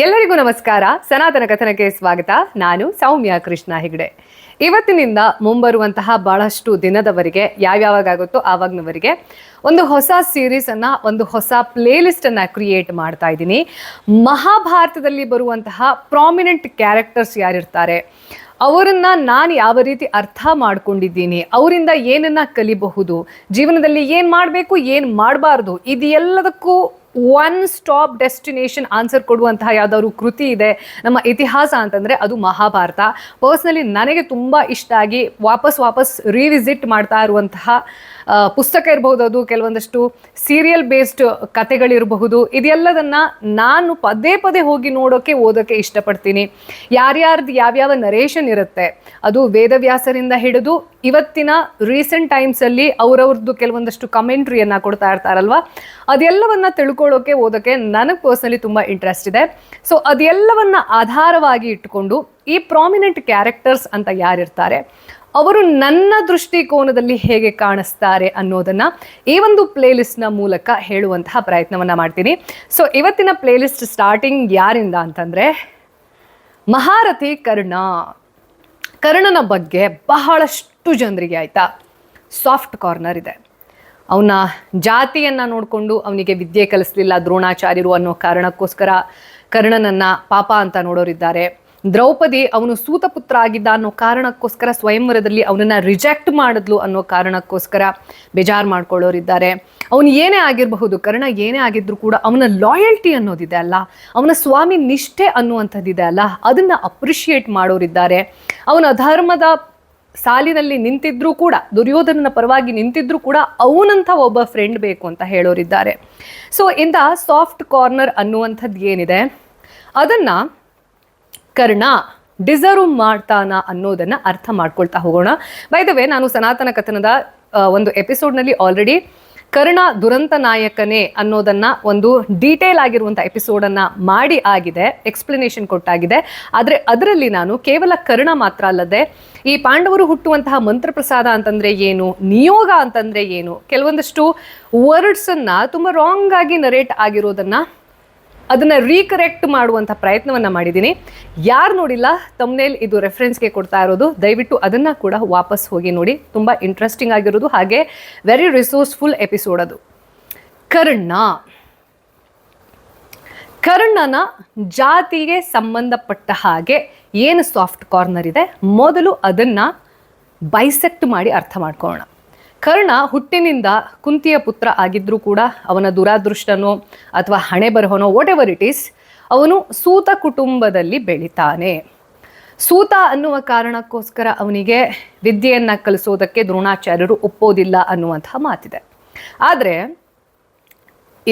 ಎಲ್ಲರಿಗೂ ನಮಸ್ಕಾರ. ಸನಾತನ ಕಥನಕ್ಕೆ ಸ್ವಾಗತ. ನಾನು ಸೌಮ್ಯ ಕೃಷ್ಣ ಹೆಗಡೆ. ಇವತ್ತಿನಿಂದ ಮುಂಬರುವಂತಹ ಬಹಳಷ್ಟು ದಿನದವರೆಗೆ ಯಾವ್ಯಾವಾಗುತ್ತೋ ಆವಾಗ್ನವರೆಗೆ ಒಂದು ಹೊಸ ಸೀರೀಸ್ ಅನ್ನ, ಒಂದು ಹೊಸ ಪ್ಲೇ ಲಿಸ್ಟ್ ಅನ್ನ ಕ್ರಿಯೇಟ್ ಮಾಡ್ತಾ ಇದ್ದೀನಿ. ಮಹಾಭಾರತದಲ್ಲಿ ಬರುವಂತಹ ಪ್ರಾಮಿನೆಂಟ್ ಕ್ಯಾರೆಕ್ಟರ್ಸ್ ಯಾರಿರ್ತಾರೆ, ಅವರನ್ನ ನಾನು ಯಾವ ರೀತಿ ಅರ್ಥ ಮಾಡ್ಕೊಂಡಿದ್ದೀನಿ, ಅವರಿಂದ ಏನನ್ನ ಕಲಿಬಹುದು, ಜೀವನದಲ್ಲಿ ಏನು ಮಾಡಬೇಕು ಏನು ಮಾಡಬಾರ್ದು, ಇದೆಲ್ಲದಕ್ಕೂ ಒನ್ ಸ್ಟಾಪ್ ಡೆಸ್ಟಿನೇಷನ್ ಆನ್ಸರ್ ಕೊಡುವಂತಹ ಯಾವುದಾದ್ರು ಕೃತಿ ಇದೆ ನಮ್ಮ ಇತಿಹಾಸ ಅಂತಂದರೆ ಅದು ಮಹಾಭಾರತ. ಪರ್ಸ್ನಲಿ ನನಗೆ ತುಂಬ ಇಷ್ಟ ಆಗಿ ವಾಪಸ್ ರಿವಿಸಿಟ್ ಮಾಡ್ತಾ ಇರುವಂತಹ ಪುಸ್ತಕ ಇರಬಹುದು, ಅದು ಕೆಲವೊಂದಷ್ಟು ಸೀರಿಯಲ್ ಬೇಸ್ಡ್ ಕಥೆಗಳಿರಬಹುದು. ಇದೆಲ್ಲದನ್ನು ನಾನು ಪದೇ ಪದೇ ಹೋಗಿ ನೋಡೋಕ್ಕೆ ಓದೋಕ್ಕೆ ಇಷ್ಟಪಡ್ತೀನಿ. ಯಾರ್ಯಾರ್ದು ಯಾವ್ಯಾವ ನರೇಷನ್ ಇರುತ್ತೆ, ಅದು ವೇದವ್ಯಾಸರಿಂದ ಹಿಡಿದು ಇವತ್ತಿನ ರೀಸೆಂಟ್ ಟೈಮ್ಸಲ್ಲಿ ಅವರವ್ರದ್ದು ಕೆಲವೊಂದಷ್ಟು ಕಮೆಂಟ್ರಿಯನ್ನು ಕೊಡ್ತಾ ಇರ್ತಾರಲ್ವ, ಅದೆಲ್ಲವನ್ನ ತಿಳ್ಕೊಳ್ಳೋಕೆ ಓದೋಕ್ಕೆ ನನಗೆ ಪರ್ಸನಲಿ ತುಂಬ ಇಂಟ್ರೆಸ್ಟ್ ಇದೆ. ಸೊ ಅದೆಲ್ಲವನ್ನ ಆಧಾರವಾಗಿ ಇಟ್ಕೊಂಡು ಈ ಪ್ರಾಮಿನೆಂಟ್ ಕ್ಯಾರೆಕ್ಟರ್ಸ್ ಅಂತ ಯಾರಿರ್ತಾರೆ, ಅವರು ನನ್ನ ದೃಷ್ಟಿಕೋನದಲ್ಲಿ ಹೇಗೆ ಕಾಣಿಸ್ತಾರೆ ಅನ್ನೋದನ್ನು ಈ ಒಂದು ಪ್ಲೇಲಿಸ್ಟ್ನ ಮೂಲಕ ಹೇಳುವಂತಹ ಪ್ರಯತ್ನವನ್ನು ಮಾಡ್ತೀನಿ. ಸೊ ಇವತ್ತಿನ ಪ್ಲೇಲಿಸ್ಟ್ ಸ್ಟಾರ್ಟಿಂಗ್ ಯಾರಿಂದ ಅಂತಂದರೆ, ಮಹಾರಥಿ ಕರ್ಣ. ಕರ್ಣನ ಬಗ್ಗೆ ಬಹಳಷ್ಟು ಜನರಿಗೆ ಆಯಿತಾ ಸಾಫ್ಟ್ ಕಾರ್ನರ್ ಇದೆ. ಅವನ ಜಾತಿಯನ್ನು ನೋಡಿಕೊಂಡು ಅವನಿಗೆ ವಿದ್ಯೆ ಕಲಿಸಲಿಲ್ಲ ದ್ರೋಣಾಚಾರ್ಯರು ಅನ್ನೋ ಕಾರಣಕ್ಕೋಸ್ಕರ ಕರ್ಣನನ್ನು ಪಾಪ ಅಂತ ನೋಡೋರಿದ್ದಾರೆ. ದ್ರೌಪದಿ ಅವನು ಸೂತಪುತ್ರ ಆಗಿದ್ದ ಅನ್ನೋ ಕಾರಣಕ್ಕೋಸ್ಕರ ಸ್ವಯಂವರದಲ್ಲಿ ಅವನನ್ನು ರಿಜೆಕ್ಟ್ ಮಾಡಿದ್ಲು ಅನ್ನೋ ಕಾರಣಕ್ಕೋಸ್ಕರ ಬೇಜಾರು ಮಾಡ್ಕೊಳ್ಳೋರಿದ್ದಾರೆ. ಅವನು ಏನೇ ಆಗಿರಬಹುದು, ಕರ್ಣ ಏನೇ ಆಗಿದ್ರು ಕೂಡ ಅವನ ಲಾಯಲ್ಟಿ ಅನ್ನೋದಿದೆ ಅಲ್ಲ, ಅವನ ಸ್ವಾಮಿ ನಿಷ್ಠೆ ಅನ್ನುವಂಥದ್ದಿದೆ ಅಲ್ಲ, ಅದನ್ನು ಅಪ್ರಿಷಿಯೇಟ್ ಮಾಡೋರಿದ್ದಾರೆ. ಅವನ ಧರ್ಮದ ಸಾಲಿನಲ್ಲಿ ನಿಂತಿದ್ರೂ ಕೂಡ, ದುರ್ಯೋಧನನ ಪರವಾಗಿ ನಿಂತಿದ್ರೂ ಕೂಡ ಅವನಂಥ ಒಬ್ಬ ಫ್ರೆಂಡ್ ಬೇಕು ಅಂತ ಹೇಳೋರಿದ್ದಾರೆ. ಸೊ ಇಂಥ ಸಾಫ್ಟ್ ಕಾರ್ನರ್ ಅನ್ನುವಂಥದ್ದು ಏನಿದೆ ಅದನ್ನು ಕರ್ಣ ಡಿಸರ್ವ್ ಮಾಡ್ತಾನ ಅನ್ನೋದನ್ನು ಅರ್ಥ ಮಾಡ್ಕೊಳ್ತಾ ಹೋಗೋಣ. ಬೈ ದ ವೇ, ನಾನು ಸನಾತನ ಕಥನದ ಒಂದು ಎಪಿಸೋಡ್ನಲ್ಲಿ ಆಲ್ರೆಡಿ ಕರ್ಣ ದುರಂತ ನಾಯಕನೇ ಅನ್ನೋದನ್ನು ಒಂದು ಡೀಟೇಲ್ ಆಗಿರುವಂಥ ಎಪಿಸೋಡನ್ನು ಮಾಡಿ ಆಗಿದೆ, ಎಕ್ಸ್ಪ್ಲನೇಷನ್ ಕೊಟ್ಟಾಗಿದೆ. ಆದರೆ ಅದರಲ್ಲಿ ನಾನು ಕೇವಲ ಕರ್ಣ ಮಾತ್ರ ಅಲ್ಲದೆ ಈ ಪಾಂಡವರು ಹುಟ್ಟುವಂತಹ ಮಂತ್ರಪ್ರಸಾದ ಅಂತಂದರೆ ಏನು, ನಿಯೋಗ ಅಂತಂದರೆ ಏನು, ಕೆಲವೊಂದಷ್ಟು ವರ್ಡ್ಸನ್ನು ತುಂಬ ರಾಂಗ್ ಆಗಿ ನರೇಟ್ ಆಗಿರೋದನ್ನು ಅದನ್ನು ರೀಕರೆಕ್ಟ್ ಮಾಡುವಂಥ ಪ್ರಯತ್ನವನ್ನು ಮಾಡಿದ್ದೀನಿ. ಯಾರು ನೋಡಿಲ್ಲ, ತಮ್ನೇಲ್ ಇದು ರೆಫರೆನ್ಸ್ಗೆ ಕೊಡ್ತಾ ಇರೋದು, ದಯವಿಟ್ಟು ಅದನ್ನು ಕೂಡ ವಾಪಸ್ ಹೋಗಿ ನೋಡಿ. ತುಂಬ ಇಂಟ್ರೆಸ್ಟಿಂಗ್ ಆಗಿರೋದು, ಹಾಗೆ ವೆರಿ ರಿಸೋರ್ಸ್ಫುಲ್ ಎಪಿಸೋಡ್ ಅದು. ಕರ್ಣನ ಜಾತಿಗೆ ಸಂಬಂಧಪಟ್ಟ ಹಾಗೆ ಏನು ಸಾಫ್ಟ್ ಕಾರ್ನರ್ ಇದೆ, ಮೊದಲು ಅದನ್ನು ಬೈಸೆಕ್ಟ್ ಮಾಡಿ ಅರ್ಥ ಮಾಡ್ಕೊಳ್ಳೋಣ. ಕರ್ಣ ಹುಟ್ಟಿನಿಂದ ಕುಂತಿಯ ಪುತ್ರ ಆಗಿದ್ರೂ ಕೂಡ ಅವನ ದುರಾದೃಷ್ಟನೋ ಅಥವಾ ಹಣೆ ಬರಹನೋ ವಾಟ್ ಎವರ್ ಇಟ್ ಈಸ್, ಅವನು ಸೂತ ಕುಟುಂಬದಲ್ಲಿ ಬೆಳಿತಾನೆ. ಸೂತ ಅನ್ನುವ ಕಾರಣಕ್ಕೋಸ್ಕರ ಅವನಿಗೆ ವಿದ್ಯೆಯನ್ನು ಕಲಿಸೋದಕ್ಕೆ ದ್ರೋಣಾಚಾರ್ಯರು ಒಪ್ಪೋದಿಲ್ಲ ಅನ್ನುವಂತಹ ಮಾತಿದೆ. ಆದರೆ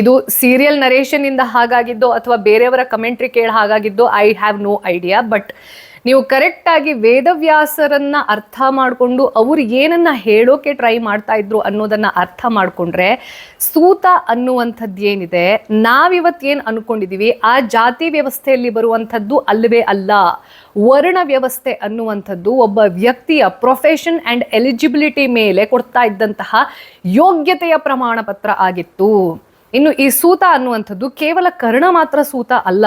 ಇದು ಸೀರಿಯಲ್ ನರೇಷನ್ನಿಂದ ಹಾಗಾಗಿದ್ದೋ ಅಥವಾ ಬೇರೆಯವರ ಕಮೆಂಟ್ರಿ ಕೇಳಿ ಹಾಗಾಗಿದ್ದೋ I have no idea. But ನೀವು ಕರೆಕ್ಟಾಗಿ ವೇದವ್ಯಾಸರನ್ನು ಅರ್ಥ ಮಾಡಿಕೊಂಡು ಅವರು ಏನನ್ನು ಹೇಳೋಕೆ ಟ್ರೈ ಮಾಡ್ತಾ ಇದ್ರು ಅನ್ನೋದನ್ನು ಅರ್ಥ ಮಾಡಿಕೊಂಡ್ರೆ, ಸೂತ ಅನ್ನುವಂಥದ್ದು ಏನಿದೆ, ನಾವಿವತ್ತೇನು ಅಂದ್ಕೊಂಡಿದ್ದೀವಿ ಆ ಜಾತಿ ವ್ಯವಸ್ಥೆಯಲ್ಲಿ ಬರುವಂಥದ್ದು ಅಲ್ಲವೇ ಅಲ್ಲ. ವರ್ಣ ವ್ಯವಸ್ಥೆ ಅನ್ನುವಂಥದ್ದು ಒಬ್ಬ ವ್ಯಕ್ತಿಯ ಪ್ರೊಫೆಷನ್ ಆ್ಯಂಡ್ ಎಲಿಜಿಬಿಲಿಟಿ ಮೇಲೆ ಕೊಡ್ತಾ ಇದ್ದಂತಹ ಯೋಗ್ಯತೆಯ ಪ್ರಮಾಣ ಪತ್ರ ಆಗಿತ್ತು. ಇನ್ನು ಈ ಸೂತ ಅನ್ನುವಂಥದ್ದು ಕೇವಲ ಕರ್ಣ ಮಾತ್ರ ಸೂತ ಅಲ್ಲ.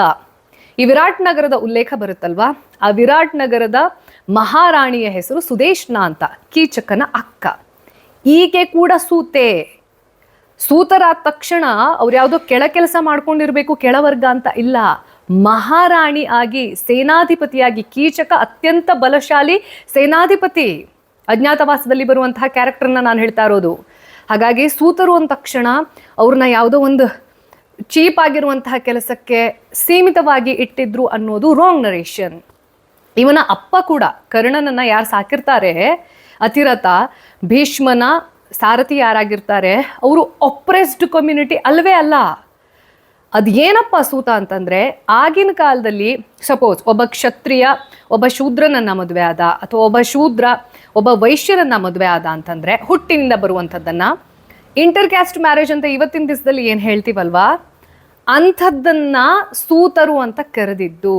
ಈ ವಿರಾಟ್ ನಗರದ ಉಲ್ಲೇಖ ಬರುತ್ತಲ್ವಾ, ಆ ವಿರಾಟ್ ನಗರದ ಮಹಾರಾಣಿಯ ಹೆಸರು ಸುದೇಶ್ನ ಅಂತ, ಕೀಚಕನ ಅಕ್ಕ. ಈಕೆ ಕೂಡ ಸೂತೆ. ಸೂತರಾದ ತಕ್ಷಣ ಅವ್ರು ಯಾವುದೋ ಕೆಳ ಕೆಲಸ ಮಾಡ್ಕೊಂಡಿರ್ಬೇಕು, ಕೆಳವರ್ಗ ಅಂತ ಇಲ್ಲ. ಮಹಾರಾಣಿ ಆಗಿ, ಸೇನಾಧಿಪತಿಯಾಗಿ, ಕೀಚಕ ಅತ್ಯಂತ ಬಲಶಾಲಿ ಸೇನಾಧಿಪತಿ, ಅಜ್ಞಾತವಾಸದಲ್ಲಿ ಬರುವಂತಹ ಕ್ಯಾರೆಕ್ಟರ್ನ ನಾನು ಹೇಳ್ತಾ ಇರೋದು. ಹಾಗಾಗಿ ಸೂತರು ಅಂದ ತಕ್ಷಣ ಅವ್ರನ್ನ ಯಾವುದೋ ಒಂದು ಚೀಪ್ ಆಗಿರುವಂತಹ ಕೆಲಸಕ್ಕೆ ಸೀಮಿತವಾಗಿ ಇಟ್ಟಿದ್ರು ಅನ್ನೋದು ರಾಂಗ್ ನರೇಷನ್. ಇವನ ಅಪ್ಪ ಕೂಡ, ಕರ್ಣನನ್ನು ಯಾರು ಸಾಕಿರ್ತಾರೆ, ಅತಿರಥ ಭೀಷ್ಮನ ಸಾರಥಿ ಯಾರಾಗಿರ್ತಾರೆ, ಅವರು ಒಪ್ರೆಸ್ಡ್ ಕಮ್ಯುನಿಟಿ ಅಲ್ಲವೇ ಅಲ್ಲ. ಅದು ಏನಪ್ಪ ಸೂತ ಅಂತಂದರೆ, ಆಗಿನ ಕಾಲದಲ್ಲಿ ಸಪೋಸ್ ಒಬ್ಬ ಕ್ಷತ್ರಿಯ ಒಬ್ಬ ಶೂದ್ರನನ್ನು ಮದುವೆ ಆದ, ಅಥವಾ ಒಬ್ಬ ಶೂದ್ರ ಒಬ್ಬ ವೈಶ್ಯರನ್ನು ಮದುವೆ ಆದ ಅಂತಂದರೆ ಹುಟ್ಟಿನಿಂದ ಬರುವಂಥದ್ದನ್ನು ಇಂಟರ್ ಕ್ಯಾಸ್ಟ್ ಮ್ಯಾರೇಜ್ ಅಂತ ಇವತ್ತಿನ ದಿವಸದಲ್ಲಿ ಏನು ಹೇಳ್ತೀವಲ್ವಾ, ಅಂಥದ್ದನ್ನು ಸೂತರು ಅಂತ ಕರೆದಿದ್ದು.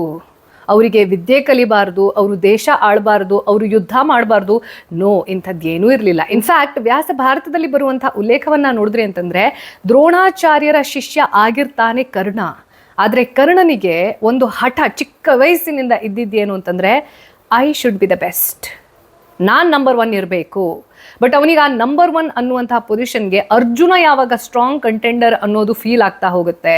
ಅವರಿಗೆ ವಿದ್ಯೆ ಕಲಿಬಾರ್ದು, ಅವರು ದೇಶ ಆಳಬಾರ್ದು, ಅವರು ಯುದ್ಧ ಮಾಡಬಾರ್ದು, ನೋ, ಇಂಥದ್ದೇನೂ ಇರಲಿಲ್ಲ. ಇನ್ಫ್ಯಾಕ್ಟ್ ವ್ಯಾಸ ಭಾರತದಲ್ಲಿ ಬರುವಂಥ ಉಲ್ಲೇಖವನ್ನು ನೋಡಿದ್ರಿ ಅಂತಂದರೆ ದ್ರೋಣಾಚಾರ್ಯರ ಶಿಷ್ಯ ಆಗಿರ್ತಾನೆ ಕರ್ಣ. ಆದರೆ ಕರ್ಣನಿಗೆ ಒಂದು ಹಠ ಚಿಕ್ಕ ವಯಸ್ಸಿನಿಂದ ಇದ್ದಿದ್ದೇನು ಅಂತಂದರೆ I should be the best, ನಾನು ನಂಬರ್ 1 ಇರಬೇಕು. ಬಟ್ ಅವನಿಗೆ ಆ ನಂಬರ್ 1 ಅನ್ನುವಂತಹ ಪೊಸಿಷನ್ಗೆ ಅರ್ಜುನ ಯಾವಾಗ ಸ್ಟ್ರಾಂಗ್ ಕಂಟೆಂಡರ್ ಅನ್ನೋದು ಫೀಲ್ ಆಗ್ತಾ ಹೋಗುತ್ತೆ,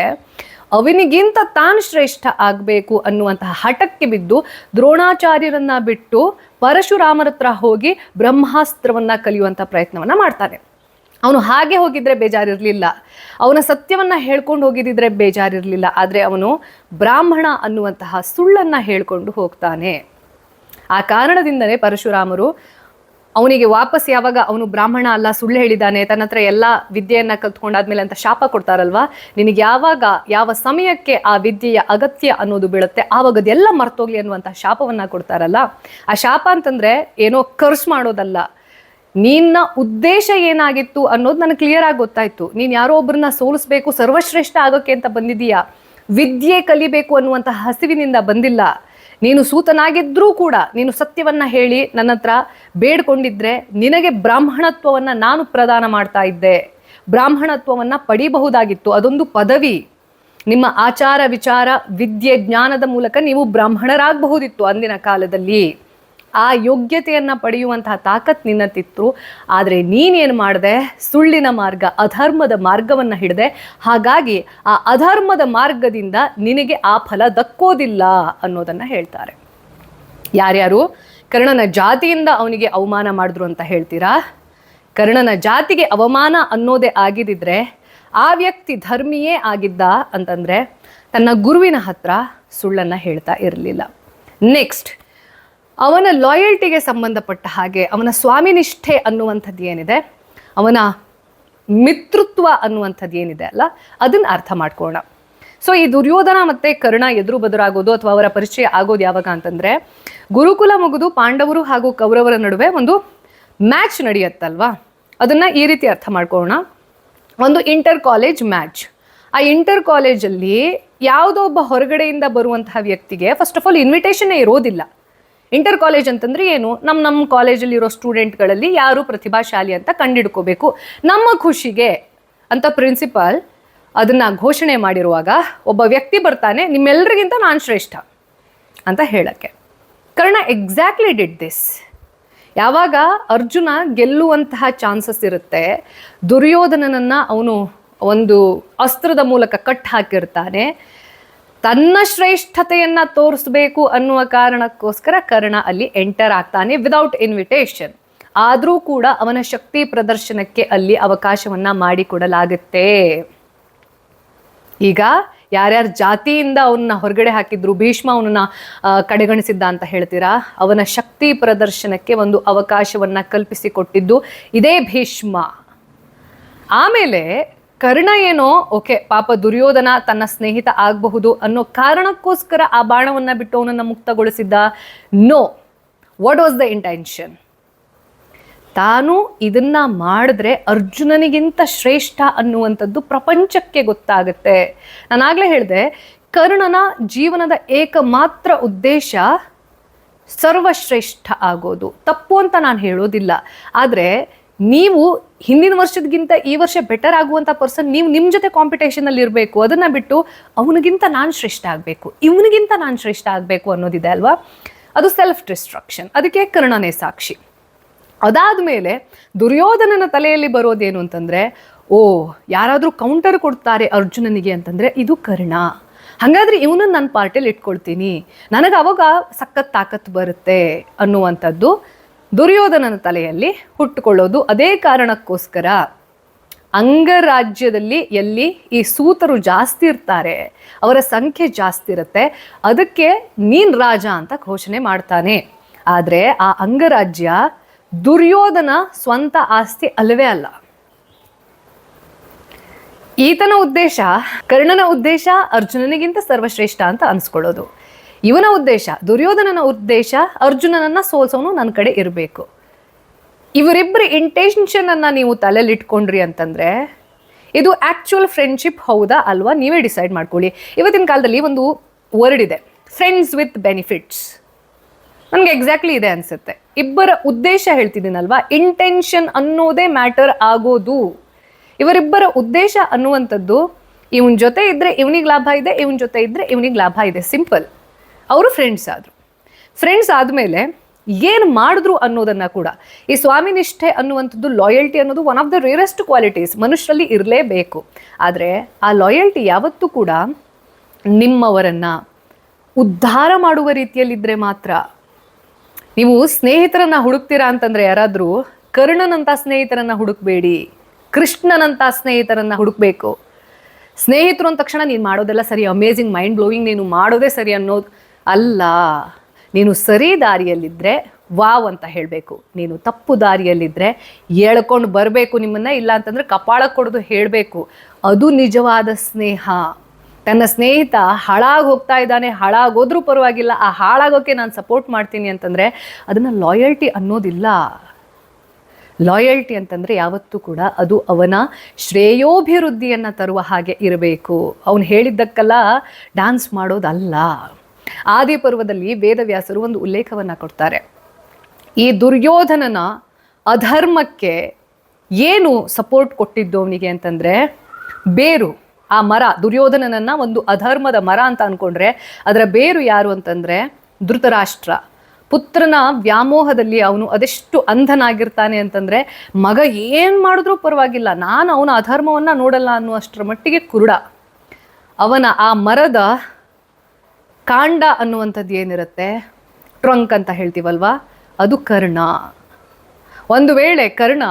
ಅವನಿಗಿಂತ ತಾನು ಶ್ರೇಷ್ಠ ಆಗಬೇಕು ಅನ್ನುವಂತಹ ಹಠಕ್ಕೆ ಬಿದ್ದು ದ್ರೋಣಾಚಾರ್ಯರನ್ನ ಬಿಟ್ಟು ಪರಶುರಾಮರ ಹತ್ರ ಹೋಗಿ ಬ್ರಹ್ಮಾಸ್ತ್ರವನ್ನ ಕಲಿಯುವಂಥ ಪ್ರಯತ್ನವನ್ನ ಮಾಡ್ತಾನೆ. ಅವನು ಹಾಗೆ ಹೋಗಿದ್ರೆ ಬೇಜಾರಿರಲಿಲ್ಲ, ಅವನ ಸತ್ಯವನ್ನ ಹೇಳ್ಕೊಂಡು ಹೋಗಿದ್ದಿದ್ರೆ ಬೇಜಾರಿರಲಿಲ್ಲ. ಆದರೆ ಅವನು ಬ್ರಾಹ್ಮಣ ಅನ್ನುವಂತಹ ಸುಳ್ಳನ್ನ ಹೇಳ್ಕೊಂಡು ಹೋಗ್ತಾನೆ. ಆ ಕಾರಣದಿಂದಲೇ ಪರಶುರಾಮರು ಅವನಿಗೆ ವಾಪಸ್ ಯಾವಾಗ ಅವನು ಬ್ರಾಹ್ಮಣ ಅಲ್ಲ ಸುಳ್ಳು ಹೇಳಿದ್ದಾನೆ, ತನ್ನ ಹತ್ರ ಎಲ್ಲ ವಿದ್ಯೆಯನ್ನ ಕಲ್ತ್ಕೊಂಡಾದ್ಮೇಲೆ ಅಂತ ಶಾಪ ಕೊಡ್ತಾರಲ್ವಾ, ನಿನಗೆ ಯಾವಾಗ ಯಾವ ಸಮಯಕ್ಕೆ ಆ ವಿದ್ಯೆಯ ಅಗತ್ಯ ಅನ್ನೋದು ಬೀಳುತ್ತೆ ಆವಾಗ ಅದೆಲ್ಲ ಮರ್ತೋಗ್ಲಿ ಅನ್ನುವಂಥ ಶಾಪವನ್ನ ಕೊಡ್ತಾರಲ್ಲ, ಆ ಶಾಪ ಅಂತಂದ್ರೆ ಏನೋ ಕರ್ಸ್ ಮಾಡೋದಲ್ಲ, ನಿನ್ನ ಉದ್ದೇಶ ಏನಾಗಿತ್ತು ಅನ್ನೋದು ನನಗೆ ಕ್ಲಿಯರ್ ಆಗಿ ಗೊತ್ತಾಯ್ತು. ನೀನು ಯಾರೋ ಒಬ್ಬರನ್ನ ಸೋಲಿಸ್ಬೇಕು, ಸರ್ವಶ್ರೇಷ್ಠ ಆಗೋಕ್ಕೆ ಅಂತ ಬಂದಿದೀಯಾ, ವಿದ್ಯೆ ಕಲಿಬೇಕು ಅನ್ನುವಂಥ ಹಸಿವಿನಿಂದ ಬಂದಿಲ್ಲ. ನೀನು ಸೂತನಾಗಿದ್ರೂ ಕೂಡ ನೀನು ಸತ್ಯವನ್ನ ಹೇಳಿ ನನ್ನ ಹತ್ರ ಬೇಡ್ಕೊಂಡಿದ್ರೆ ನಿನಗೆ ಬ್ರಾಹ್ಮಣತ್ವವನ್ನು ನಾನು ಪ್ರದಾನ ಮಾಡ್ತಾ ಇದ್ದೆ, ಬ್ರಾಹ್ಮಣತ್ವವನ್ನು ಪಡಿಬಹುದಾಗಿತ್ತು. ಅದೊಂದು ಪದವಿ, ನಿಮ್ಮ ಆಚಾರ ವಿಚಾರ ವಿದ್ಯೆ ಜ್ಞಾನದ ಮೂಲಕ ನೀವು ಬ್ರಾಹ್ಮಣರಾಗಬಹುದಿತ್ತು ಅಂದಿನ ಕಾಲದಲ್ಲಿ. ಆ ಯೋಗ್ಯತೆಯನ್ನು ಪಡೆಯುವಂತಹ ತಾಕತ್ ನಿನ್ನತ್ತಿತ್ತು. ಆದರೆ ನೀನೇನು ಮಾಡಿದೆ, ಸುಳ್ಳಿನ ಮಾರ್ಗ ಅಧರ್ಮದ ಮಾರ್ಗವನ್ನು ಹಿಡಿದೆ. ಹಾಗಾಗಿ ಆ ಅಧರ್ಮದ ಮಾರ್ಗದಿಂದ ನಿನಗೆ ಆ ಫಲ ದಕ್ಕೋದಿಲ್ಲ ಅನ್ನೋದನ್ನು ಹೇಳ್ತಾರೆ. ಯಾರ್ಯಾರು ಕರ್ಣನ ಜಾತಿಯಿಂದ ಅವನಿಗೆ ಅವಮಾನ ಮಾಡಿದ್ರು ಅಂತ ಹೇಳ್ತೀರಾ? ಕರ್ಣನ ಜಾತಿಗೆ ಅವಮಾನ ಅನ್ನೋದೇ ಆಗಿದ್ದಿದ್ರೆ ಆ ವ್ಯಕ್ತಿ ಧರ್ಮಿಯೇ ಆಗಿದ್ದ ಅಂತಂದರೆ ತನ್ನ ಗುರುವಿನ ಹತ್ರ ಸುಳ್ಳನ್ನು ಹೇಳ್ತಾ ಇರಲಿಲ್ಲ. ನೆಕ್ಸ್ಟ್, ಅವನ ಲಾಯಲ್ಟಿಗೆ ಸಂಬಂಧಪಟ್ಟ ಹಾಗೆ ಅವನ ಸ್ವಾಮಿನಿಷ್ಠೆ ಅನ್ನುವಂಥದ್ದು ಏನಿದೆ, ಅವನ ಮಿತೃತ್ವ ಅನ್ನುವಂಥದ್ದು ಏನಿದೆ ಅಲ್ಲ, ಅದನ್ನು ಅರ್ಥ ಮಾಡ್ಕೊಳ್ಳೋಣ. ಸೊ ಈ ದುರ್ಯೋಧನ ಮತ್ತು ಕರ್ಣ ಎದುರು ಬದುರಾಗೋದು ಅಥವಾ ಅವರ ಪರಿಚಯ ಆಗೋದು ಯಾವಾಗ ಅಂತಂದರೆ, ಗುರುಕುಲ ಮುಗಿದು ಪಾಂಡವರು ಹಾಗೂ ಕೌರವರ ನಡುವೆ ಒಂದು ಮ್ಯಾಚ್ ನಡೆಯುತ್ತಲ್ವಾ, ಅದನ್ನು ಈ ರೀತಿ ಅರ್ಥ ಮಾಡ್ಕೊಳ್ಳೋಣ. ಒಂದು ಇಂಟರ್ ಕಾಲೇಜ್ ಮ್ಯಾಚ್. ಆ ಇಂಟರ್ ಕಾಲೇಜಲ್ಲಿ ಯಾವುದೋ ಒಬ್ಬ ಹೊರಗಡೆಯಿಂದ ಬರುವಂತಹ ವ್ಯಕ್ತಿಗೆ ಫಸ್ಟ್ ಆಫ್ ಆಲ್ ಇನ್ವಿಟೇಷನ್ನೇ ಇರೋದಿಲ್ಲ. ಇಂಟರ್ ಕಾಲೇಜ್ ಅಂತಂದ್ರೆ ಏನು, ನಮ್ಮ ಕಾಲೇಜಲ್ಲಿ ಇರೋ ಸ್ಟೂಡೆಂಟ್ಗಳಲ್ಲಿ ಯಾರು ಪ್ರತಿಭಾಶಾಲಿ ಅಂತ ಕಂಡಿಡ್ಕೋಬೇಕು ನಮ್ಮ ಖುಷಿಗೆ ಅಂತ ಪ್ರಿನ್ಸಿಪಾಲ್ ಅದನ್ನ ಘೋಷಣೆ ಮಾಡಿರುವಾಗ ಒಬ್ಬ ವ್ಯಕ್ತಿ ಬರ್ತಾನೆ, ನಿಮ್ಮೆಲ್ಲರಿಗಿಂತ ನಾನು ಶ್ರೇಷ್ಠ ಅಂತ ಹೇಳಕ್ಕೆ. Karna exactly did this. ಯಾವಾಗ ಅರ್ಜುನ ಗೆಲ್ಲುವಂತಹ ಚಾನ್ಸಸ್ ಇರುತ್ತೆ, ದುರ್ಯೋಧನನನ್ನ ಅವನು ಒಂದು ಅಸ್ತ್ರದ ಮೂಲಕ ಕಟ್ ಹಾಕಿರ್ತಾನೆ, ತನ್ನ ಶ್ರೇಷ್ಠತೆಯನ್ನ ತೋರಿಸ್ಬೇಕು ಅನ್ನುವ ಕಾರಣಕ್ಕೋಸ್ಕರ ಕರ್ಣ ಅಲ್ಲಿ ಎಂಟರ್ ಆಗ್ತಾನೆ ವಿದೌಟ್ ಇನ್ವಿಟೇಷನ್. ಆದರೂ ಕೂಡ ಅವನ ಶಕ್ತಿ ಪ್ರದರ್ಶನಕ್ಕೆ ಅಲ್ಲಿ ಅವಕಾಶವನ್ನ ಮಾಡಿಕೊಡಲಾಗುತ್ತೆ. ಈಗ ಯಾರ್ಯಾರ ಜಾತಿಯಿಂದ ಅವನ್ನ ಹೊರಗಡೆ ಹಾಕಿದ್ರು, ಭೀಷ್ಮ ಅವನನ್ನ ಕಡೆಗಣಿಸಿದ್ದ ಅಂತ ಹೇಳ್ತೀರಾ, ಅವನ ಶಕ್ತಿ ಪ್ರದರ್ಶನಕ್ಕೆ ಒಂದು ಅವಕಾಶವನ್ನ ಕಲ್ಪಿಸಿಕೊಟ್ಟಿದ್ದು ಇದೇ ಭೀಷ್ಮ. ಆಮೇಲೆ ಕರ್ಣ ಏನೋ ಓಕೆ ಪಾಪ ದುರ್ಯೋಧನ ತನ್ನ ಸ್ನೇಹಿತ ಆಗಬಹುದು ಅನ್ನೋ ಕಾರಣಕ್ಕೋಸ್ಕರ ಆ ಬಾಣವನ್ನ ಬಿಟ್ಟು ಅವನನ್ನು ಮುಕ್ತಗೊಳಿಸಿದ್ದ? No. What was the intention? ತಾನು ಇದನ್ನ ಮಾಡಿದ್ರೆ ಅರ್ಜುನನಿಗಿಂತ ಶ್ರೇಷ್ಠ ಅನ್ನುವಂಥದ್ದು ಪ್ರಪಂಚಕ್ಕೆ ಗೊತ್ತಾಗುತ್ತೆ. ನಾನಾಗಲೇ ಹೇಳಿದೆ, ಕರ್ಣನ ಜೀವನದ ಏಕಮಾತ್ರ ಉದ್ದೇಶ ಸರ್ವಶ್ರೇಷ್ಠ ಆಗೋದು. ತಪ್ಪು ಅಂತ ನಾನು ಹೇಳೋದಿಲ್ಲ. ಆದರೆ ನೀವು ಹಿಂದಿನ ವರ್ಷದಗಿಂತ ಈ ವರ್ಷ ಬೆಟರ್ ಆಗುವಂಥ ಪರ್ಸನ್ ನೀವು ನಿಮ್ಮ ಜೊತೆ ಕಾಂಪಿಟೇಷನಲ್ಲಿ ಇರಬೇಕು. ಅದನ್ನು ಬಿಟ್ಟು ಅವನಿಗಿಂತ ನಾನು ಶ್ರೇಷ್ಠ ಆಗಬೇಕು, ಇವನಿಗಿಂತ ನಾನು ಶ್ರೇಷ್ಠ ಆಗಬೇಕು ಅನ್ನೋದಿದೆ ಅಲ್ವಾ, ಅದು ಸೆಲ್ಫ್ ಡಿಸ್ಟ್ರಕ್ಷನ್. ಅದಕ್ಕೆ ಕರ್ಣನೇ ಸಾಕ್ಷಿ. ಅದಾದ ಮೇಲೆ ದುರ್ಯೋಧನನ ತಲೆಯಲ್ಲಿ ಬರೋದೇನು ಅಂತಂದರೆ, ಓ ಯಾರಾದರೂ ಕೌಂಟರ್ ಕೊಡ್ತಾರೆ ಅರ್ಜುನನಿಗೆ ಅಂತಂದರೆ ಇದು ಕರ್ಣ, ಹಾಗಾದರೆ ಇವನನ್ನು ನನ್ನ ಪಾರ್ಟಿಯಲ್ಲಿ ಇಟ್ಕೊಳ್ತೀನಿ, ನನಗೆ ಅವಾಗ ಸಖತ್ ತಾಕತ್ತು ಬರುತ್ತೆ ಅನ್ನುವಂಥದ್ದು ದುರ್ಯೋಧನನ ತಲೆಯಲ್ಲಿ ಹುಟ್ಟುಕೊಳ್ಳೋದು. ಅದೇ ಕಾರಣಕ್ಕೋಸ್ಕರ ಅಂಗರಾಜ್ಯದಲ್ಲಿ ಎಲ್ಲಿ ಈ ಸೂತರು ಜಾಸ್ತಿ ಇರ್ತಾರೆ, ಅವರ ಸಂಖ್ಯೆ ಜಾಸ್ತಿ ಇರುತ್ತೆ, ಅದಕ್ಕೆ ನೀನ್ ರಾಜ ಅಂತ ಘೋಷಣೆ ಮಾಡ್ತಾನೆ. ಆದರೆ ಆ ಅಂಗರಾಜ್ಯ ದುರ್ಯೋಧನ ಸ್ವಂತ ಆಸ್ತಿ ಅಲ್ಲವೇ ಅಲ್ಲ. ಈತನ ಉದ್ದೇಶ, ಕರ್ಣನ ಉದ್ದೇಶ ಅರ್ಜುನನಿಗಿಂತ ಸರ್ವಶ್ರೇಷ್ಠ ಅಂತ ಅನ್ಸ್ಕೊಳ್ಳೋದು. ಇವನ ಉದ್ದೇಶ, ದುರ್ಯೋಧನನ ಉದ್ದೇಶ ಅರ್ಜುನನನ್ನ ಸೋಲ್ಸೋನು ನನ್ನ ಕಡೆ ಇರಬೇಕು. ಇವರಿಬ್ಬರ ಇಂಟೆನ್ಷನ್ ಅನ್ನ ನೀವು ತಲೆಯಲ್ಲಿ ಇಟ್ಕೊಂಡ್ರಿ ಅಂತಂದ್ರೆ ಇದು ಆಕ್ಚುಯಲ್ ಫ್ರೆಂಡ್ಶಿಪ್ ಹೌದಾ ಅಲ್ವಾ ನೀವೇ ಡಿಸೈಡ್ ಮಾಡ್ಕೊಳ್ಳಿ. ಇವತ್ತಿನ ಕಾಲದಲ್ಲಿ ಒಂದು ವರ್ಡ್ ಇದೆ, ಫ್ರೆಂಡ್ಸ್ ವಿತ್ ಬೆನಿಫಿಟ್ಸ್. ನನಗೆ ಎಕ್ಸಾಕ್ಟ್ಲಿ ಇದೆ ಅನ್ಸುತ್ತೆ. ಇಬ್ಬರ ಉದ್ದೇಶ ಹೇಳ್ತಿದ್ದೀನಲ್ವಾ, ಇಂಟೆನ್ಷನ್ ಅನ್ನೋದೇ ಮ್ಯಾಟರ್ ಆಗೋದು. ಇವರಿಬ್ಬರ ಉದ್ದೇಶ ಅನ್ನುವಂಥದ್ದು ಇವನ್ ಜೊತೆ ಇದ್ರೆ ಇವನಿಗೆ ಲಾಭ ಇದೆ, ಇವನ್ ಜೊತೆ ಇದ್ರೆ ಇವನಿಗೆ ಲಾಭ ಇದೆ, ಸಿಂಪಲ್. ಅವರು ಫ್ರೆಂಡ್ಸ್ ಆದರು. ಫ್ರೆಂಡ್ಸ್ ಆದಮೇಲೆ ಏನು ಮಾಡಿದ್ರು ಅನ್ನೋದನ್ನ ಕೂಡ, ಈ ಸ್ವಾಮಿ ನಿಷ್ಠೆ ಅನ್ನುವಂಥದ್ದು, ಲಾಯಲ್ಟಿ ಅನ್ನೋದು one of the rarest qualities ಮನುಷ್ಯರಲ್ಲಿ ಇರಲೇಬೇಕು. ಆದರೆ ಆ ಲಾಯಲ್ಟಿ ಯಾವತ್ತೂ ಕೂಡ ನಿಮ್ಮವರನ್ನ ಉದ್ಧಾರ ಮಾಡುವ ರೀತಿಯಲ್ಲಿದ್ದರೆ ಮಾತ್ರ. ನೀವು ಸ್ನೇಹಿತರನ್ನ ಹುಡುಕ್ತೀರಾ ಅಂತಂದ್ರೆ ಯಾರಾದರೂ ಕರ್ಣನಂಥ ಸ್ನೇಹಿತರನ್ನ ಹುಡುಕ್ಬೇಡಿ, ಕೃಷ್ಣನಂಥ ಸ್ನೇಹಿತರನ್ನ ಹುಡುಕ್ಬೇಕು. ಸ್ನೇಹಿತರು ಅಂದ ತಕ್ಷಣ ನೀನು ಮಾಡೋದೆಲ್ಲ ಸರಿ, ಅಮೇಝಿಂಗ್, ಮೈಂಡ್ ಬ್ಲೋವಿಂಗ್, ನೀನು ಮಾಡೋದೇ ಸರಿ ಅನ್ನೋದು ಅಲ್ಲ. ನೀನು ಸರಿ ದಾರಿಯಲ್ಲಿದ್ದರೆ ವಾವ್ ಅಂತ ಹೇಳಬೇಕು. ನೀನು ತಪ್ಪು ದಾರಿಯಲ್ಲಿದ್ದರೆ ಎಳ್ಕೊಂಡು ಬರಬೇಕು ನಿಮ್ಮನ್ನ, ಇಲ್ಲ ಅಂತಂದ್ರೆ ಕಪಾಳ ಕೊಡೋದು ಹೇಳಬೇಕು. ಅದು ನಿಜವಾದ ಸ್ನೇಹ. ತನ್ನ ಸ್ನೇಹಿತ ಹಾಳಾಗಿ ಹೋಗ್ತಾ ಇದ್ದಾನೆ, ಹಾಳಾಗೋದ್ರೂ ಪರವಾಗಿಲ್ಲ, ಆ ಹಾಳಾಗೋಕೆ ನಾನು ಸಪೋರ್ಟ್ ಮಾಡ್ತೀನಿ ಅಂತಂದರೆ ಅದನ್ನು ಲಾಯಲ್ಟಿ ಅನ್ನೋದಿಲ್ಲ. ಲಾಯಲ್ಟಿ ಅಂತಂದರೆ ಯಾವತ್ತೂ ಕೂಡ ಅದು ಅವನ ಶ್ರೇಯೋಭಿವೃದ್ಧಿಯನ್ನು ತರುವ ಹಾಗೆ ಇರಬೇಕು. ಅವನು ಹೇಳಿದ್ದಕ್ಕೆಲ್ಲ ಡ್ಯಾನ್ಸ್ ಮಾಡೋದಲ್ಲ. ಆದಿಪರ್ವದಲ್ಲಿ ವೇದವ್ಯಾಸರು ಒಂದು ಉಲ್ಲೇಖವನ್ನು ಕೊಡ್ತಾರೆ. ಈ ದುರ್ಯೋಧನನ ಅಧರ್ಮಕ್ಕೆ ಏನು ಸಪೋರ್ಟ್ ಕೊಟ್ಟಿದ್ದು ಅವನಿಗೆ ಅಂತಂದರೆ ಬೇರು. ಆ ಮರ, ದುರ್ಯೋಧನನನ್ನ ಒಂದು ಅಧರ್ಮದ ಮರ ಅಂತ ಅಂದ್ಕೊಂಡ್ರೆ ಅದರ ಬೇರು ಯಾರು ಅಂತಂದರೆ ಧೃತರಾಷ್ಟ್ರ. ಪುತ್ರನ ವ್ಯಾಮೋಹದಲ್ಲಿ ಅವನು ಅದೆಷ್ಟು ಅಂಧನಾಗಿರ್ತಾನೆ ಅಂತಂದರೆ ಮಗ ಏನು ಮಾಡಿದ್ರೂ ಪರವಾಗಿಲ್ಲ, ನಾನು ಅವನ ಅಧರ್ಮವನ್ನು ನೋಡಲ್ಲ ಅನ್ನುವಷ್ಟರ ಮಟ್ಟಿಗೆ ಕುರುಡ. ಅವನ ಆ ಮರದ ಕಾಂಡ ಅನ್ನುವಂಥದ್ದು ಏನಿರುತ್ತೆ, ಟ್ರಂಕ್ ಅಂತ ಹೇಳ್ತೀವಲ್ವಾ, ಅದು ಕರ್ಣ. ಒಂದು ವೇಳೆ ಕರ್ಣ